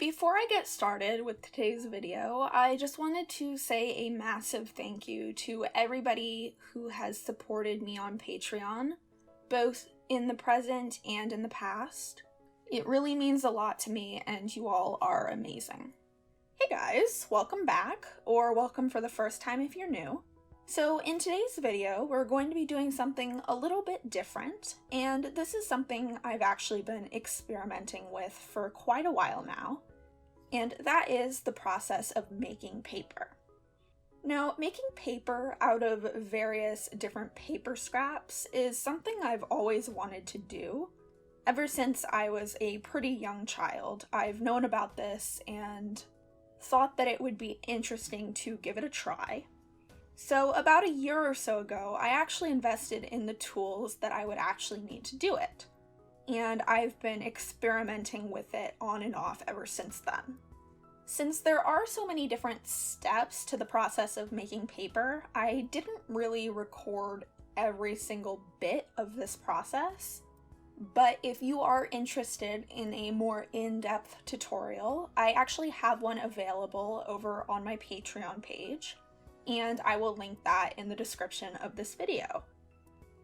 Before I get started with today's video, I just wanted to say a massive thank you to everybody who has supported me on Patreon, both in the present and in the past. It really means a lot to me, and you all are amazing. Hey guys, welcome back, or welcome for the first time if you're new. So in today's video, we're going to be doing something a little bit different, and this is something I've actually been experimenting with for quite a while now, and that is the process of making paper. Now, making paper out of various different paper scraps is something I've always wanted to do. Ever since I was a pretty young child, I've known about this and thought that it would be interesting to give it a try. So about a year or so ago, I actually invested in the tools that I would actually need to do it. And I've been experimenting with it on and off ever since then. Since there are so many different steps to the process of making paper, I didn't really record every single bit of this process. But if you are interested in a more in-depth tutorial, I actually have one available over on my Patreon page, and I will link that in the description of this video.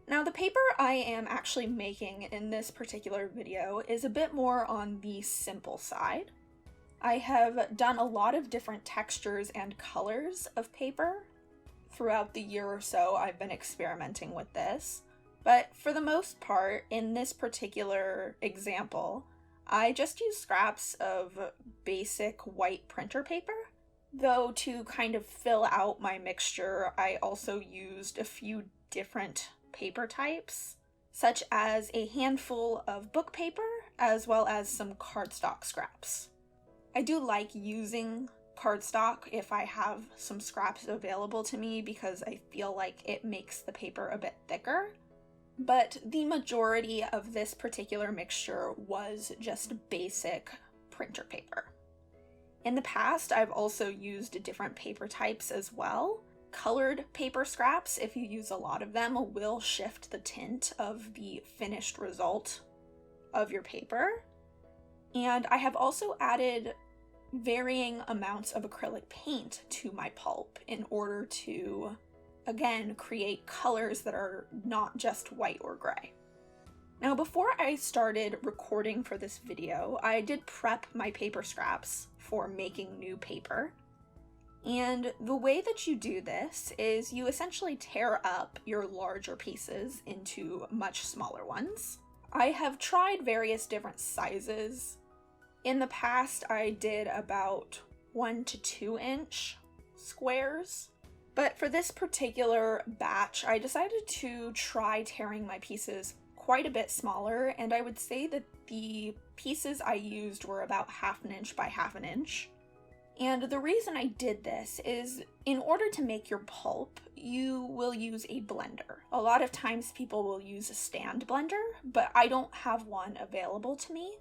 Now, the paper I am actually making in this particular video is a bit more on the simple side. I have done a lot of different textures and colors of paper. Throughout the year or so, I've been experimenting with this. But for the most part, in this particular example, I just use scraps of basic white printer paper. Though to kind of fill out my mixture, I also used a few different paper types, such as a handful of book paper, as well as some cardstock scraps. I do like using cardstock if I have some scraps available to me because I feel like it makes the paper a bit thicker. But the majority of this particular mixture was just basic printer paper. In the past, I've also used different paper types as well. Colored paper scraps, if you use a lot of them, will shift the tint of the finished result of your paper. And I have also added varying amounts of acrylic paint to my pulp in order to, again, create colors that are not just white or gray. Now, before I started recording for this video, I did prep my paper scraps for making new paper. And the way that you do this is you essentially tear up your larger pieces into much smaller ones. I have tried various different sizes. In the past, I did about 1 to 2 inch squares. But for this particular batch, I decided to try tearing my pieces quite a bit smaller, and I would say that the pieces I used were about 1/2 inch by 1/2 inch. And the reason I did this is in order to make your pulp, you will use a blender. A lot of times people will use a stand blender, but I don't have one available to me.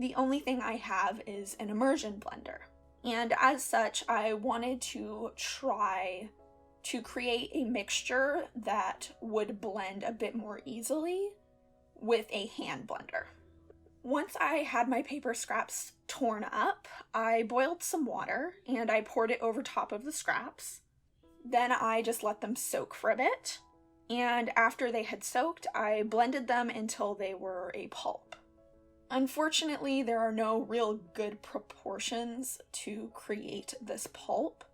The only thing I have is an immersion blender. And as such, I wanted to try to create a mixture that would blend a bit more easily with a hand blender. Once I had my paper scraps torn up, I boiled some water and I poured it over top of the scraps. Then I just let them soak for a bit. And after they had soaked, I blended them until they were a pulp. Unfortunately, there are no real good proportions to create this pulp.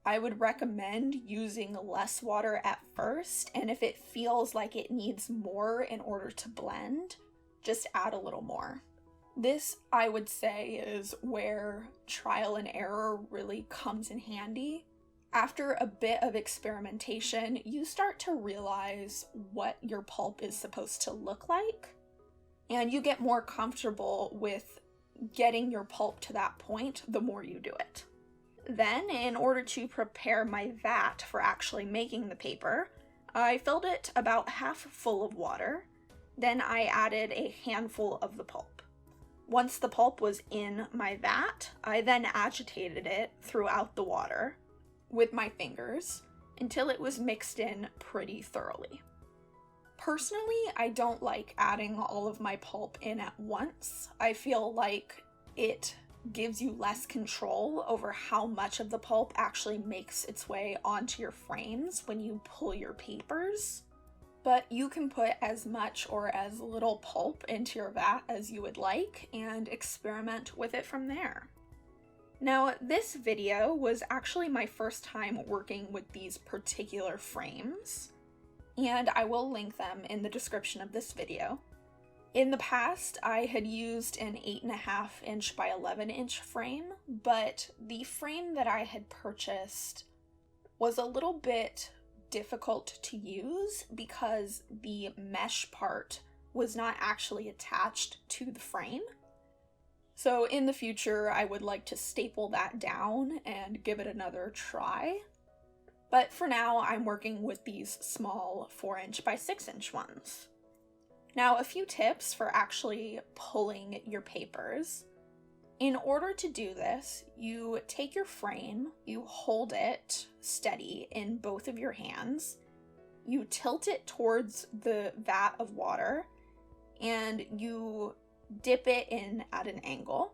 I would recommend using less water at first, and if it feels like it needs more in order to blend, just add a little more. This, I would say, is where trial and error really comes in handy. After a bit of experimentation, you start to realize what your pulp is supposed to look like, and you get more comfortable with getting your pulp to that point the more you do it. Then, in order to prepare my vat for actually making the paper, I filled it about half full of water. Then I added a handful of the pulp. Once the pulp was in my vat, I then agitated it throughout the water with my fingers until it was mixed in pretty thoroughly. Personally, I don't like adding all of my pulp in at once. I feel like it gives you less control over how much of the pulp actually makes its way onto your frames when you pull your papers. But you can put as much or as little pulp into your vat as you would like and experiment with it from there. Now, this video was actually my first time working with these particular frames, and I will link them in the description of this video. In the past, I had used an 8.5 inch by 11 inch frame, but the frame that I had purchased was a little bit difficult to use because the mesh part was not actually attached to the frame. So in the future, I would like to staple that down and give it another try. But for now, I'm working with these small 4 inch by 6 inch ones. Now, a few tips for actually pulling your papers. In order to do this, you take your frame, you hold it steady in both of your hands, you tilt it towards the vat of water, and you dip it in at an angle.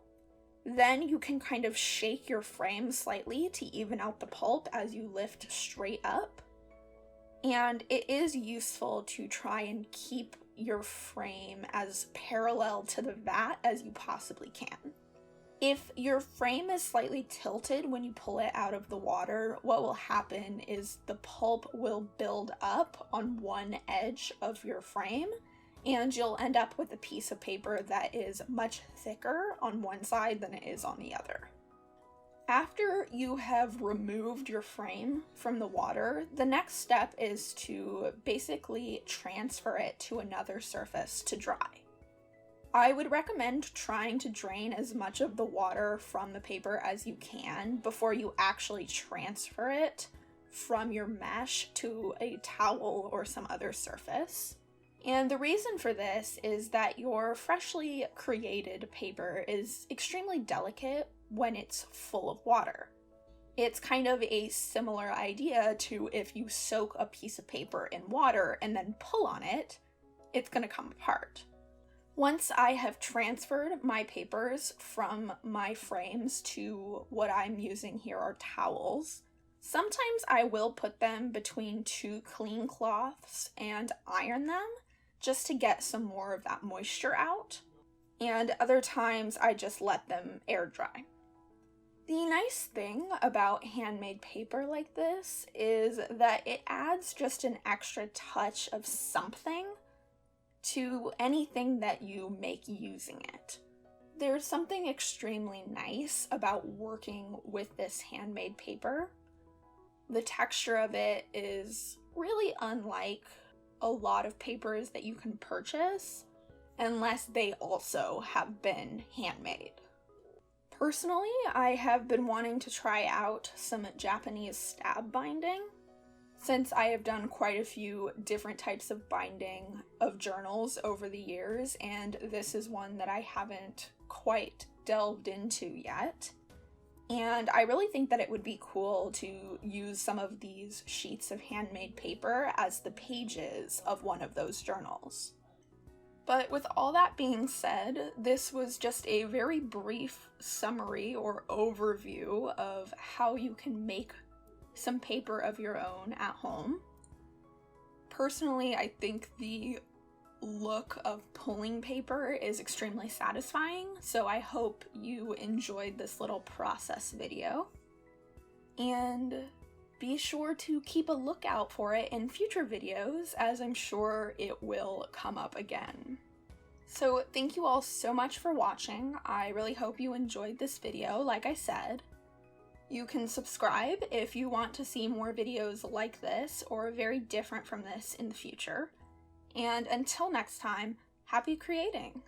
Then you can kind of shake your frame slightly to even out the pulp as you lift straight up. And it is useful to try and keep your frame as parallel to the vat as you possibly can. If your frame is slightly tilted when you pull it out of the water, what will happen is the pulp will build up on one edge of your frame, and you'll end up with a piece of paper that is much thicker on one side than it is on the other. After you have removed your frame from the water, the next step is to basically transfer it to another surface to dry. I would recommend trying to drain as much of the water from the paper as you can before you actually transfer it from your mesh to a towel or some other surface. And the reason for this is that your freshly created paper is extremely delicate when it's full of water. It's kind of a similar idea to if you soak a piece of paper in water and then pull on it, it's going to come apart. Once I have transferred my papers from my frames to what I'm using here are towels, sometimes I will put them between two clean cloths and iron them just to get some more of that moisture out, and other times I just let them air dry. The nice thing about handmade paper like this is that it adds just an extra touch of something to anything that you make using it. There's something extremely nice about working with this handmade paper. The texture of it is really unlike a lot of papers that you can purchase unless they also have been handmade. Personally, I have been wanting to try out some Japanese stab binding, since I have done quite a few different types of binding of journals over the years, and this is one that I haven't quite delved into yet. And I really think that it would be cool to use some of these sheets of handmade paper as the pages of one of those journals. But with all that being said, this was just a very brief summary or overview of how you can make some paper of your own at home. Personally, I think the look of pulling paper is extremely satisfying, so I hope you enjoyed this little process video. And be sure to keep a lookout for it in future videos, as I'm sure it will come up again. So thank you all so much for watching. I really hope you enjoyed this video, like I said. You can subscribe if you want to see more videos like this or very different from this in the future. And until next time, happy creating!